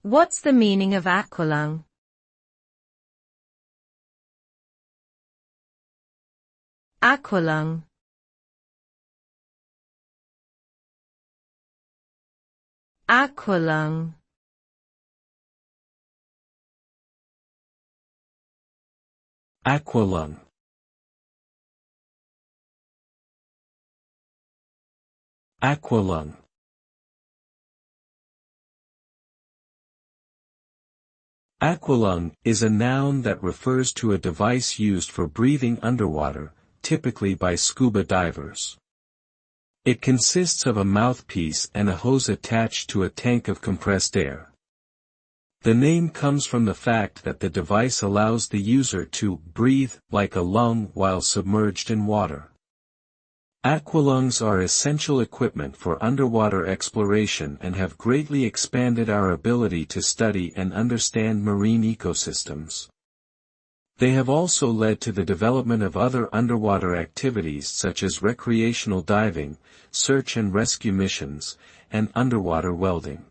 What's the meaning of aqualung? Aqualung. Aqualung. Aqualung. Aqualung. Aqualung is a noun that refers to a device used for breathing underwater, typically by scuba divers. It consists of a mouthpiece and a hose attached to a tank of compressed air. The name comes from the fact that the device allows the user to breathe like a lung while submerged in water. Aqualungs are essential equipment for underwater exploration and have greatly expanded our ability to study and understand marine ecosystems. They have also led to the development of other underwater activities such as recreational diving, search and rescue missions, and underwater welding.